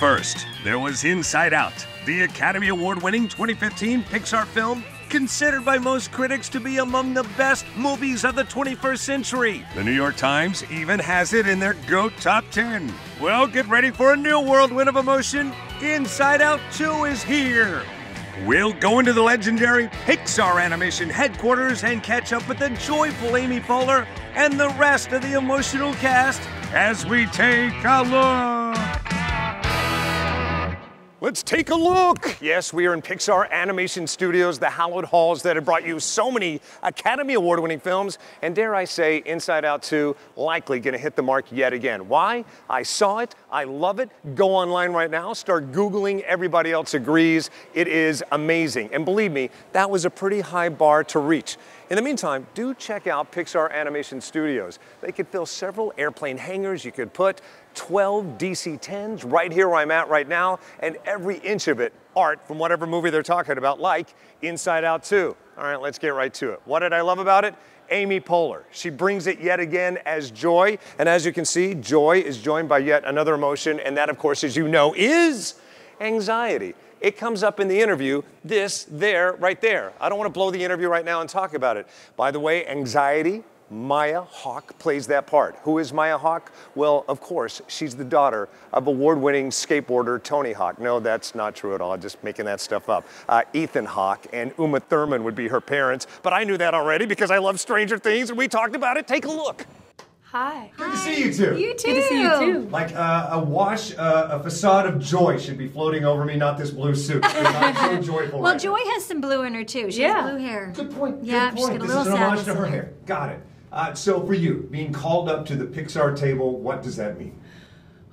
First, there was Inside Out, the Academy Award-winning 2015 Pixar film considered by most critics to be among the best movies of the 21st century. The New York Times even has it in their GOAT Top 10. Well, get ready for a new whirlwind of emotion. Inside Out 2 is here. We'll go into the legendary Pixar animation headquarters and catch up with the joyful Amy Poehler and the rest of the emotional cast as we take a look. Let's take a look. Yes, we are in Pixar Animation Studios, the hallowed halls that have brought you so many Academy Award-winning films, and dare I say, Inside Out 2 likely gonna hit the mark yet again. Why? I saw it, I love it. Go online right now, start Googling, everybody else agrees. It is amazing, and believe me, that was a pretty high bar to reach. In the meantime, do check out Pixar Animation Studios. They could fill several airplane hangars. You could put 12 DC-10s right here where I'm at right now, and every inch of it art from whatever movie they're talking about, like Inside Out 2. All right, let's get right to it. What did I love about it? Amy Poehler. She brings it yet again as joy, and as you can see, joy is joined by yet another emotion, and that, of course, as you know, is anxiety. It comes up in the interview, this, there, right there. I don't want to blow the interview right now and talk about it. By the way, anxiety, Maya Hawke plays that part. Who is Maya Hawke? Well, of course, she's the daughter of award-winning skateboarder Tony Hawk. No, that's not true at all. I'm just making that stuff up. Ethan Hawke and Uma Thurman would be her parents, but I knew that already because I love Stranger Things and we talked about it. Take a look. Hi. Good to see you two. You too. Good to see you too. Like a facade of joy should be floating over me, not this blue suit. I'm so joyful. Well, right Joy now. has some blue in her too. She has blue hair. Good point. Yeah, good she's point. got a This little is an homage sadness to her in hair. Got it. So for you, being called up to the Pixar table, what does that mean?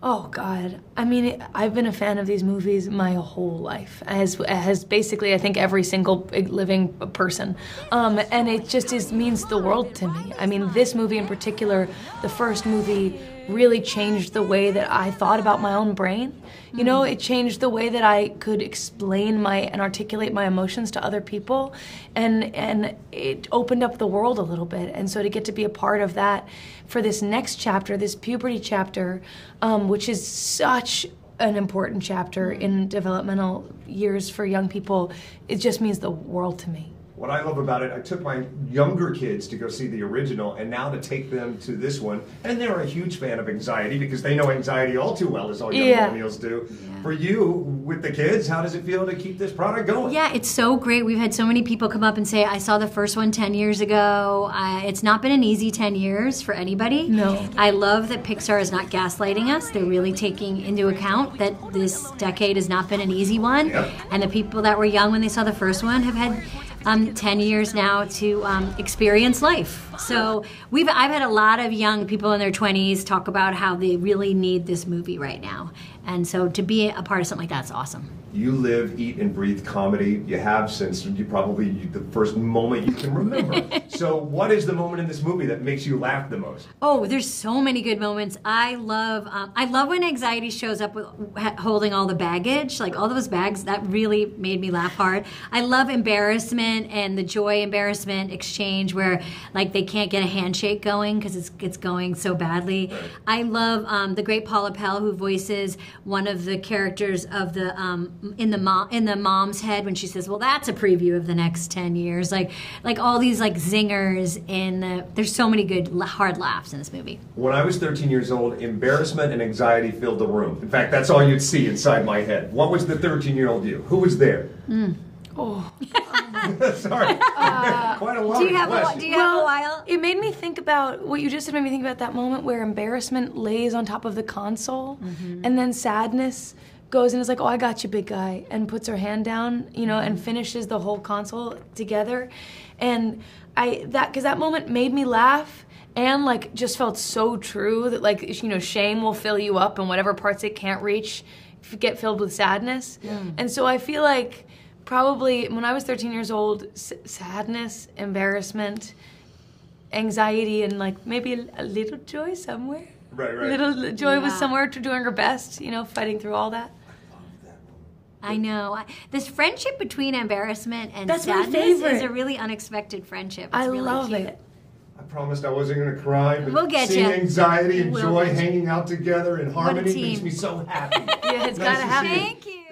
Oh God, I mean, I've been a fan of these movies my whole life, as basically I think every single living person, and it just means the world to me. I mean, this movie in particular, the first movie, really changed the way that I thought about my own brain. You know, it changed the way that I could explain and articulate my emotions to other people, and it opened up the world a little bit. And so to get to be a part of that for this next chapter, this puberty chapter, which is such an important chapter in developmental years for young people, it just means the world to me. What I love about it, I took my younger kids to go see the original, and now to take them to this one, and they're a huge fan of anxiety because they know anxiety all too well, as all young millennials do. Yeah. For you, with the kids, how does it feel to keep this product going? Yeah, it's so great. We've had so many people come up and say, I saw the first one 10 years ago. It's not been an easy 10 years for anybody. No. I love that Pixar is not gaslighting us. They're really taking into account that this decade has not been an easy one. Yep. And the people that were young when they saw the first one have had 10 years now to experience life. So I've had a lot of young people in their 20s talk about how they really need this movie right now. And so to be a part of something like that's awesome. You live, eat, and breathe comedy. You have since probably the first moment you can remember. So what is the moment in this movie that makes you laugh the most? Oh, there's so many good moments. I love when anxiety shows up with holding all the baggage, like all those bags. That really made me laugh hard. I love embarrassment and the joy-embarrassment exchange where like they can't get a handshake going because it's going so badly. Right. I love the great Paula Pell who voices one of the characters of the in the mom's head when she says, well, that's a preview of the next 10 years. Like all these like zingers there's so many good hard laughs in this movie. When I was 13 years old, embarrassment and anxiety filled the room. In fact, that's all you'd see inside my head. What was the 13-year-old you? Who was there? Oh. Sorry. Quite a lot. Do you have a while? It made me think about what you just said. Made me think about that moment where embarrassment lays on top of the console, and then sadness goes and is like, "Oh, I got you, big guy," and puts her hand down, you know, and finishes the whole console together. And because that moment made me laugh. And like just felt so true that like, you know, shame will fill you up and whatever parts it can't reach get filled with sadness. And so I feel like probably when I was 13 years old, sadness, embarrassment, anxiety, and like maybe a little joy somewhere. Right. A little joy was somewhere to doing her best, you know, fighting through all that. I know. This friendship between embarrassment and That's my sadness favorite. is a really unexpected friendship. It's I really love cute. it. I promised I wasn't going to cry, but We'll get seeing you. anxiety and We'll joy get you. hanging out together in harmony team. makes me so happy. Yeah, it's gotta happen. Thank you.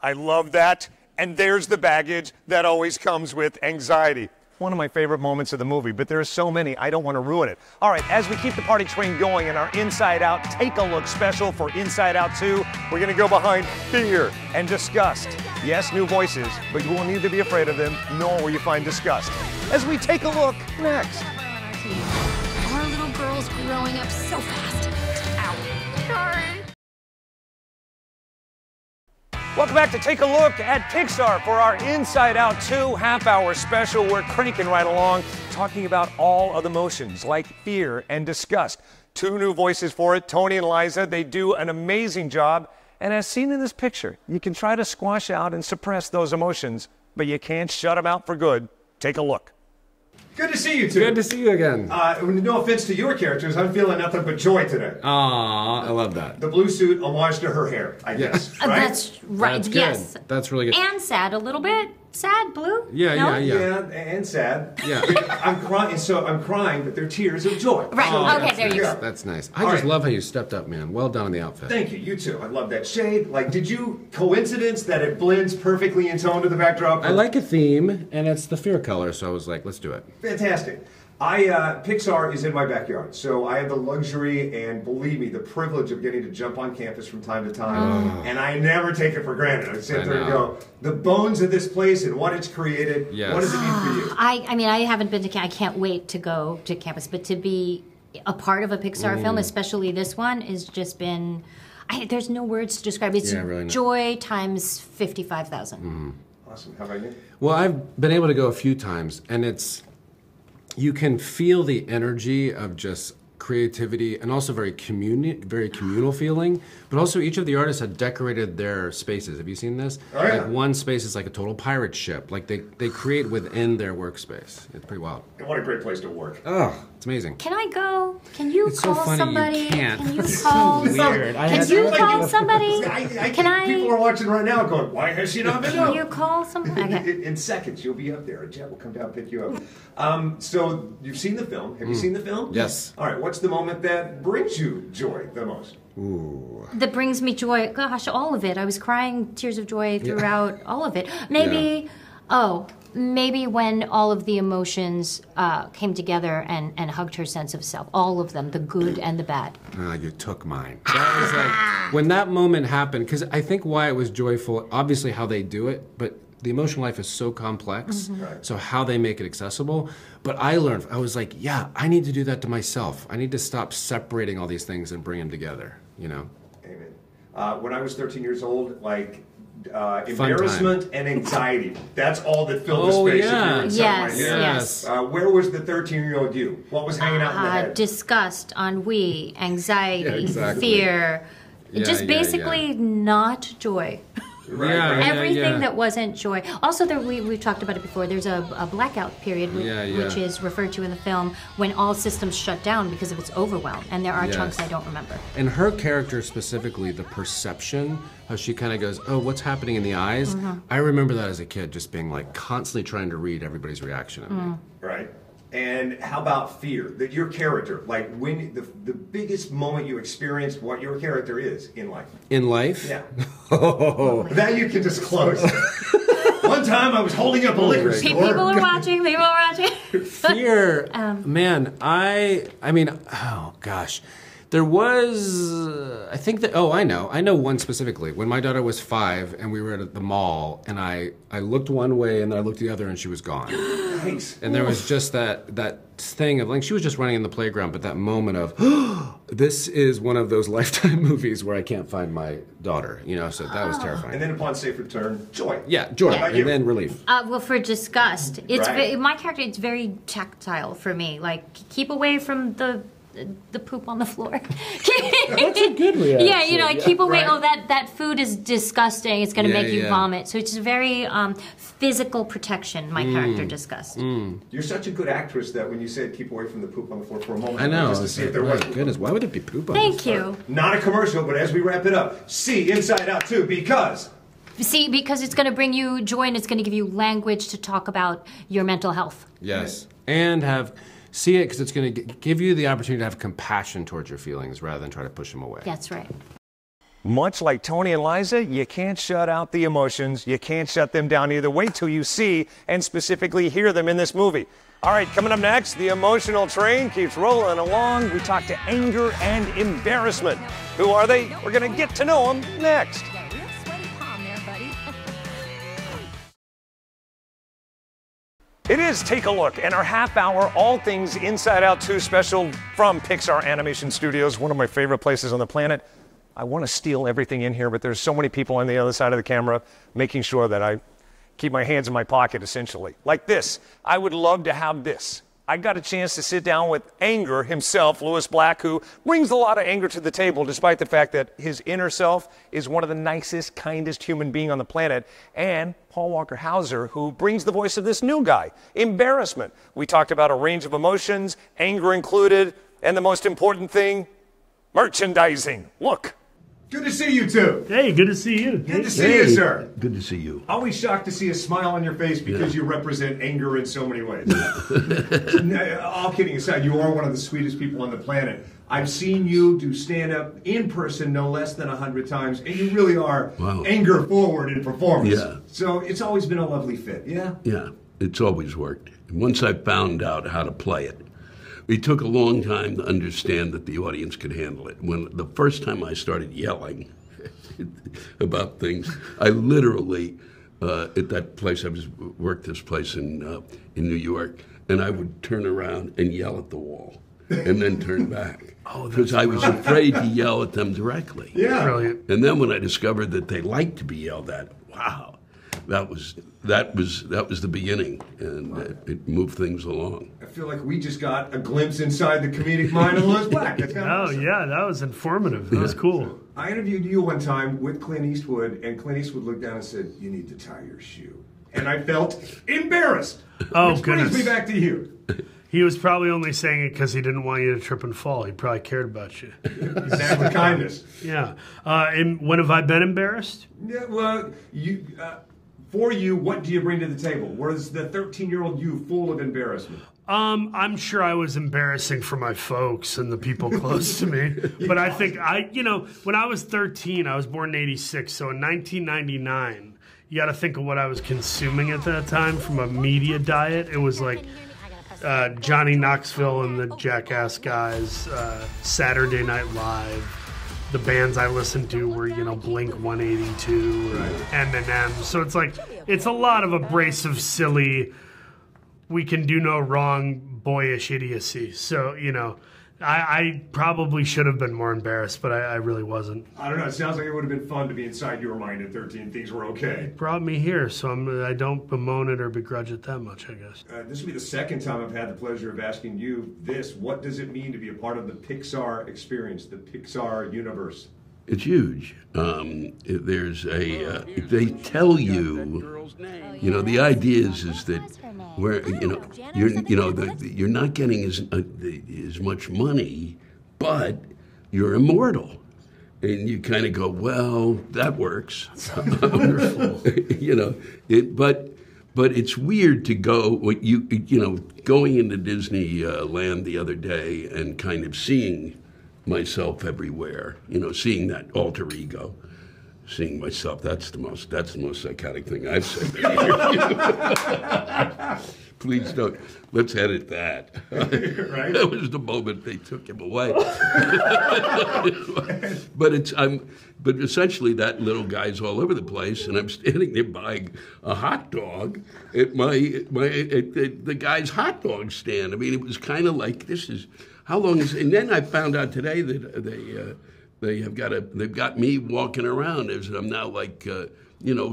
I love that. And there's the baggage that always comes with anxiety. One of my favorite moments of the movie, but there are so many, I don't want to ruin it. All right, as we keep the party train going in our Inside Out Take a Look special for Inside Out 2, we're going to go behind fear and disgust. Yes, new voices, but you won't need to be afraid of them, nor will you find disgust. As we take a look next. Our little girl's growing up so fast. Ow. Sorry. Welcome back to Take a Look at Pixar for our Inside Out 2 half-hour special. We're cranking right along, talking about all of the emotions like fear and disgust. Two new voices for it, Tony and Liza. They do an amazing job. And as seen in this picture, you can try to squash out and suppress those emotions, but you can't shut them out for good. Take a look. Good to see you two. Good to see you again. No offense to your characters, I'm feeling nothing but joy today. Aw, I love that. The blue suit, homage to her hair, I guess. Right? That's right. That's good. Yes. That's really good. And sad a little bit. Sad, blue. Yeah, No? yeah. And sad. Yeah. I'm crying, so I'm crying, but they're tears of joy. Right. So Okay, there you go. That's nice. I All just right. love how you stepped up, man. Well done on the outfit. Thank you, you too. I love that shade. Like, did you coincidence that it blends perfectly in tone to the backdrop? I like a theme, and it's the fear color, so I was like, let's do it. Fantastic. Pixar is in my backyard, so I have the luxury and, believe me, the privilege of getting to jump on campus from time to time, and I never take it for granted. I sit there and go, the bones of this place and what it's created, Yes. what does it mean for you? I mean, I haven't been to campus. I can't wait to go to campus, but to be a part of a Pixar film, especially this one, has just been. There's no words to describe it. It's really not. joy times 55,000. Awesome. How about you? Well, I've been able to go a few times, and you can feel the energy of just creativity and also very communal feeling. But also each of the artists had decorated their spaces. Have you seen this? Oh, yeah. Like one space is like a total pirate ship. Like they create within their workspace. It's pretty wild. What a great place to work. Oh, it's amazing. Can I go? Can you It's so call funny somebody? you can't. Can you It's call? so weird. Can you call somebody? Can I? People are watching right now going, why has she not been Can up? you call somebody? Okay. In seconds, you'll be up there. A jet will come down and pick you up. So, you've seen the film. Have you seen the film? Yes. All right, what's the moment that brings you joy the most? Ooh. That brings me joy. Gosh, all of it. I was crying tears of joy throughout all of it. Maybe, maybe when all of the emotions came together and hugged her sense of self. All of them, the good and the bad. You took mine. That was like, when that moment happened, because I think why it was joyful, obviously how they do it, but the emotional life is so complex, Right. so how they make it accessible. But I learned, I was like, yeah, I need to do that to myself. I need to stop separating all these things and bring them together, you know? Amen. When I was 13 years old, like, embarrassment and anxiety. That's all that filled Oh, the space yeah. if you were inside Yes, my head. yes. Where was the 13-year-old you? What was hanging out in the head? Disgust, ennui, anxiety, Yeah, exactly. fear. Yeah, Just yeah, basically not joy. Right. Everything that wasn't joy. Also, we've talked about it before. There's a blackout period, which is referred to in the film, when all systems shut down because of its overwhelm. And there are chunks I don't remember. And her character specifically, the perception, how she kind of goes, oh, what's happening in the eyes? I remember that as a kid, just being like constantly trying to read everybody's reaction of me. Right. And how about fear? That your character, like when the biggest moment you experienced what your character is in life. In life? Yeah. Oh. That you can disclose. One time I was holding up a liquor store. People are watching. People are watching. Fear, man, I mean, oh gosh. There was, I think that, I know one specifically. When my daughter was 5 and we were at the mall and I looked one way and then I looked the other and she was gone. Nice. And there was just that thing of like, she was just running in the playground, but that moment of, this is one of those Lifetime movies where I can't find my daughter, you know, so that was terrifying. And then upon safe return, joy. Yeah, joy, How about you? and then relief. Well, for disgust, it's Right. my character. It's very tactile for me. Like, keep away from the poop on the floor. That's a good reaction. Yeah, you know, like keep away. Right. Oh, that food is disgusting. It's going to Yeah, make you yeah. vomit. So it's very physical protection. My character disgust. You're such a good actress that when you said keep away from the poop on the floor for a moment, I know. just to It's see like, if there oh was my goodness, why would it be poop on Thank this part? you. Not a commercial, but as we wrap it up, see Inside Out 2 because See, because it's going to bring you joy and it's going to give you language to talk about your mental health. Yes, and have see it because it's going to give you the opportunity to have compassion towards your feelings rather than try to push them away. That's right. Much like Tony and Liza, you can't shut out the emotions. You can't shut them down either. Wait till you see and specifically hear them in this movie. All right, coming up next, the emotional train keeps rolling along. We talk to anger and embarrassment. Who are they? We're going to get to know them next. You got a real sweaty palm there, buddy. It is Take a Look, and our half-hour All Things Inside Out 2 special from Pixar Animation Studios, one of my favorite places on the planet. I want to steal everything in here, but there's so many people on the other side of the camera making sure that I keep my hands in my pocket, essentially. Like this. I would love to have this. I got a chance to sit down with Anger himself, Lewis Black, who brings a lot of anger to the table, despite the fact that his inner self is one of the nicest, kindest human being on the planet, and Paul Walker Hauser, who brings the voice of this new guy, embarrassment. We talked about a range of emotions, anger included, and the most important thing, merchandising. Look. Good to see you two. Hey, good to see you. Good to see you, sir. Good to see you. Always shocked to see a smile on your face because you represent anger in so many ways. All kidding aside, you are one of the sweetest people on the planet. I've seen you do stand-up in person no less than 100 times, and you really are anger forward in performance. Yeah. So it's always been a lovely fit, yeah? Yeah, it's always worked. Once I found out how to play it, it took a long time to understand that the audience could handle it. When the first time I started yelling about things, I literally, at that place, worked this place in New York, and I would turn around and yell at the wall, and then turn back. Because I was afraid to yell at them directly. Yeah. Brilliant. And then when I discovered that they liked to be yelled at, wow, that was the beginning, and it moved things along. I feel like we just got a glimpse inside the comedic mind of Lewis Black. That's kind of awesome. Yeah, that was informative. That was cool. I interviewed you one time with Clint Eastwood, and Clint Eastwood looked down and said, "You need to tie your shoe." And I felt embarrassed. Oh, which goodness. brings me back to you. He was probably only saying it because he didn't want you to trip and fall. He probably cared about you. That's the kindness. Yeah. And when have I been embarrassed? Yeah, well, for you, what do you bring to the table? Where's the 13-year-old you full of embarrassment? I'm sure I was embarrassing for my folks and the people close to me. But I think when I was 13, I was born in 86. So in 1999, you got to think of what I was consuming at that time from a media diet. It was like Johnny Knoxville and the Jackass Guys, Saturday Night Live. The bands I listened to were, Blink 182 or Eminem. So it's like, it's a lot of abrasive, silly, we can do no wrong, boyish idiocy. So, I probably should have been more embarrassed, but I really wasn't. I don't know. It sounds like it would have been fun to be inside your mind at 13. Things were okay. It brought me here, so I don't bemoan it or begrudge it that much, I guess. This will be the second time I've had the pleasure of asking you this. What does it mean to be a part of the Pixar experience, the Pixar universe? It's huge. There's they tell you, the idea is that you're not getting as much money, but you're immortal. And you kind of go, well, that works. Wonderful. But it's weird to go, going into Disney land the other day and kind of seeing myself everywhere, seeing that alter ego, seeing myself. That's the most psychotic thing I've said. Please don't. Let's edit that. Right? That was the moment they took him away. But essentially that little guy's all over the place, and I'm standing there buying a hot dog at the guy's hot dog stand. I mean, it was kind of like, this is. How long is? And then I found out today that they've got me walking around as I'm now like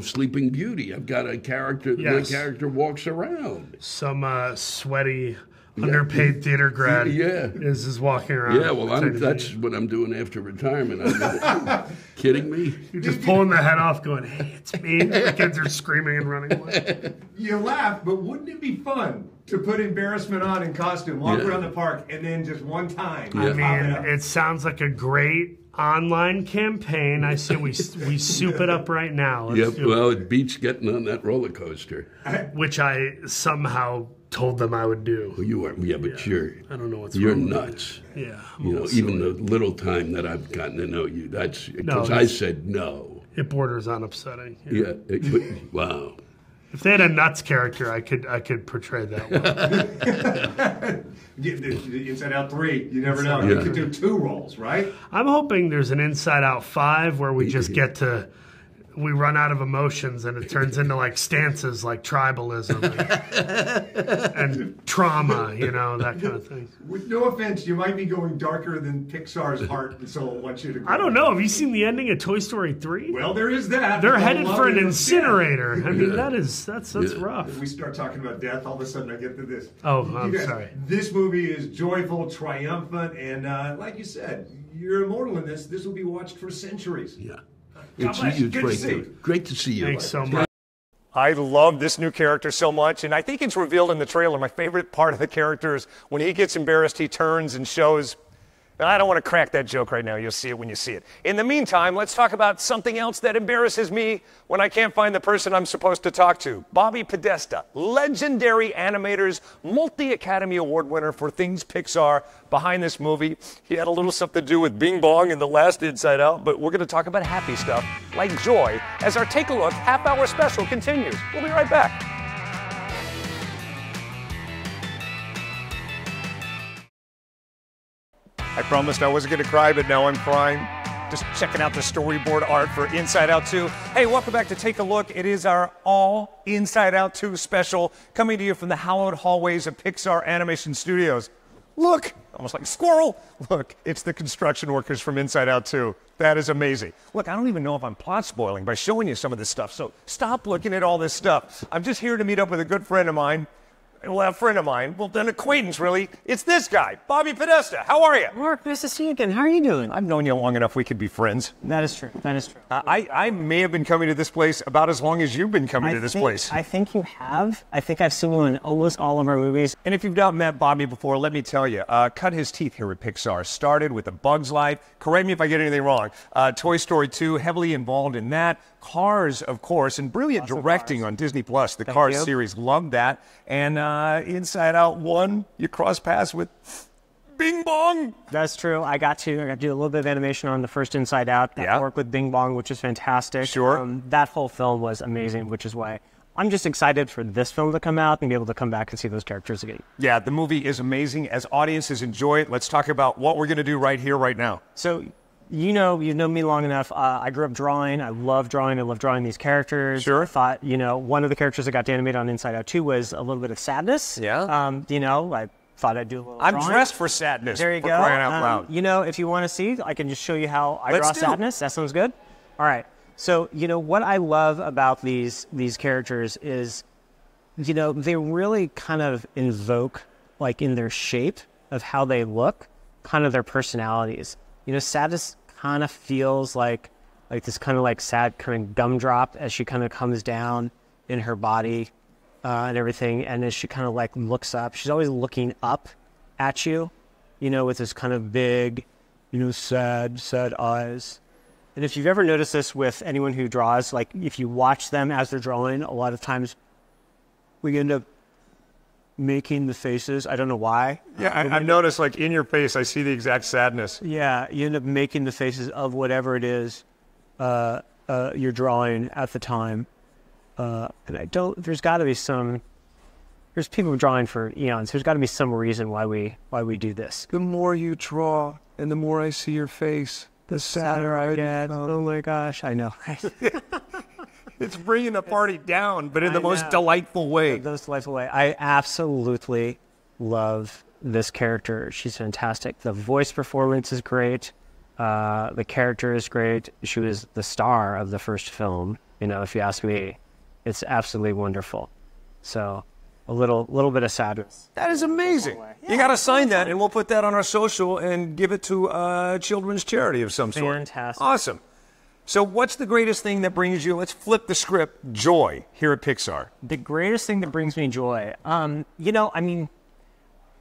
Sleeping Beauty. I've got a character. Yes. The character walks around. Some sweaty, underpaid theater grad is walking around. Yeah, well, that's what I'm doing after retirement. Kidding me? You're just pulling the head off, going, "Hey, it's me." The kids are screaming and running away. You laugh, but wouldn't it be fun to put embarrassment on in costume, walk around the park, and then just one time? I mean, it sounds like a great online campaign. I say we soup it up right now. Well, it beats getting on that roller coaster. Which I somehow told them I would do. Well, you are, yeah, but I don't know what's you're wrong with nuts. me. Yeah. You know, even the little time that I've gotten to know you, that's because I said no. It borders on upsetting. Yeah. Wow. If they had a nuts character, I could portray that well. Inside Out 3, you never know. Yeah. You could do 2 roles, right? I'm hoping there's an Inside Out 5 where we just get to, we run out of emotions and it turns into like stances like tribalism and trauma, you know, that kind of thing. With no offense, you might be going darker than Pixar's heart and soul wants you to go. I don't know. Have you seen the ending of Toy Story 3? Well, there is that. They're headed for an incinerator. I mean, that's rough. If we start talking about death, all of a sudden I get to this. Oh, I'm sorry. This movie is joyful, triumphant, and like you said, you're immortal in this. This will be watched for centuries. Yeah. God bless you. Good to great, see you. great to see you. Thanks so much. I love this new character so much, and I think it's revealed in the trailer. My favorite part of the character is when he gets embarrassed, he turns and shows. I don't want to crack that joke right now. You'll see it when you see it. In the meantime, let's talk about something else that embarrasses me when I can't find the person I'm supposed to talk to. Bobby Podesta, legendary animator's multi-Academy Award winner for things Pixar. Behind this movie, he had a little something to do with Bing Bong in the last Inside Out, but we're going to talk about happy stuff like joy as our Take a Look half-hour special continues. We'll be right back. I promised I wasn't going to cry, but now I'm crying. Just checking out the storyboard art for Inside Out 2. Hey, welcome back to Take a Look. It is our all Inside Out 2 special coming to you from the hallowed hallways of Pixar Animation Studios. Look, almost like a squirrel. Look, it's the construction workers from Inside Out 2. That is amazing. Look, I don't even know if I'm plot spoiling by showing you some of this stuff, so stop looking at all this stuff. I'm just here to meet up with a good friend of mine. Well, a friend of mine, well, an acquaintance, really. It's this guy, Bobby Podesta. How are you? Mark, nice to see you again. How are you doing? I've known you long enough we could be friends. That is true. That is true. I may have been coming to this place about as long as you've been coming to this place. I think you have. I think I've seen you in almost all of our movies. And if you've not met Bobby before, let me tell you, cut his teeth here at Pixar. Started with A Bug's Life. Correct me if I get anything wrong. Toy Story 2, heavily involved in that. Cars, of course, and brilliant directing on Disney+. The Cars series, loved that. And Inside Out 1, you cross paths with Bing Bong. That's true. I got to do a little bit of animation on the first Inside Out. I worked with Bing Bong, which is fantastic. Sure. That whole film was amazing, which is why I'm just excited for this film to come out and be able to come back and see those characters again. Yeah, the movie is amazing. As audiences enjoy it, let's talk about what we're going to do right here, right now. So, you know me long enough. I grew up drawing. I love drawing. I love drawing these characters. Sure. I thought, one of the characters that got to animate on Inside Out 2 was a little bit of sadness. Yeah. I thought I'd do a little I'm drawing. dressed for sadness. There you for go. Crying out loud. If you want to see, I can just show you how I Let's draw do. sadness. That sounds good. All right. So, what I love about these characters is, they really kind of invoke, like in their shape of how they look, kind of their personalities. Sadness kind of feels like this kind of like sad kind of gumdrop as she kind of comes down in her body and everything. And as she kind of like looks up, she's always looking up at you, with this kind of big, sad eyes. And if you've ever noticed this with anyone who draws, like if you watch them as they're drawing, a lot of times we end up making the faces. I don't know why. Yeah, I've noticed, like, in your face, I see the exact sadness. Yeah, you end up making the faces of whatever it is you're drawing at the time. And there's got to be there's people drawing for eons. There's got to be some reason why we do this. The more you draw and the more I see your face, the sadder I get. Oh my gosh, I know. It's bringing the party down, but in the most delightful way. I absolutely love this character. She's fantastic. The voice performance is great. The character is great. She was the star of the first film. If you ask me, it's absolutely wonderful. So, a little bit of sadness. That is amazing. You got to sign that, and we'll put that on our social and give it to a children's charity of some sort. Fantastic. Awesome. So what's the greatest thing that brings you, let's flip the script, joy here at Pixar? The greatest thing that brings me joy, I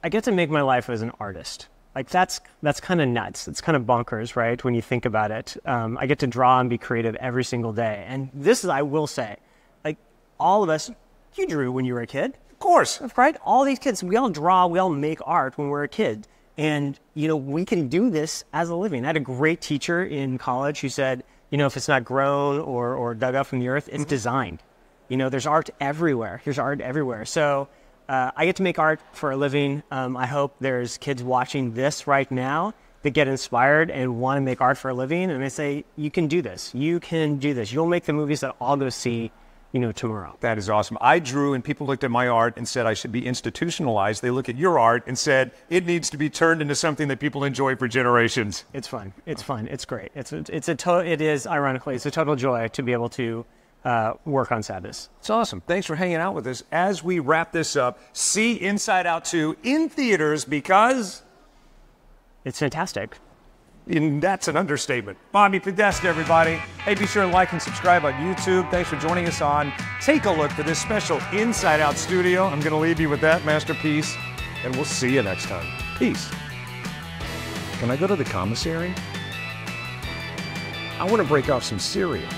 get to make my life as an artist. Like, that's kind of nuts. It's kind of bonkers, right, when you think about it. I get to draw and be creative every single day. And this is, I will say, like, all of us, you drew when you were a kid. course. Right? All these kids, we all draw, we all make art when we're a kid. And, you know, we can do this as a living. I had a great teacher in college who said, you know, if it's not grown or dug up from the earth, it's designed. You know, there's art everywhere. There's art everywhere. So I get to make art for a living. I hope there's kids watching this right now that get inspired and want to make art for a living. And they say, you can do this. You can do this. You'll make the movies that I'll go see, you know, tomorrow. That is awesome. I drew and people looked at my art and said I should be institutionalized. They look at your art and said it needs to be turned into something that people enjoy for generations. It's fun. It's fun. It's great. It is, ironically, it's a total joy to be able to work on Sadness. It's awesome. Thanks for hanging out with us. As we wrap this up, see Inside Out 2 in theaters because... it's fantastic. And that's an understatement. Bobby Podesta, everybody. Hey, be sure to like and subscribe on YouTube. Thanks for joining us on Take a Look for this special Inside Out studio. I'm going to leave you with that masterpiece, and we'll see you next time. Peace. Can I go to the commissary? I want to break off some cereal.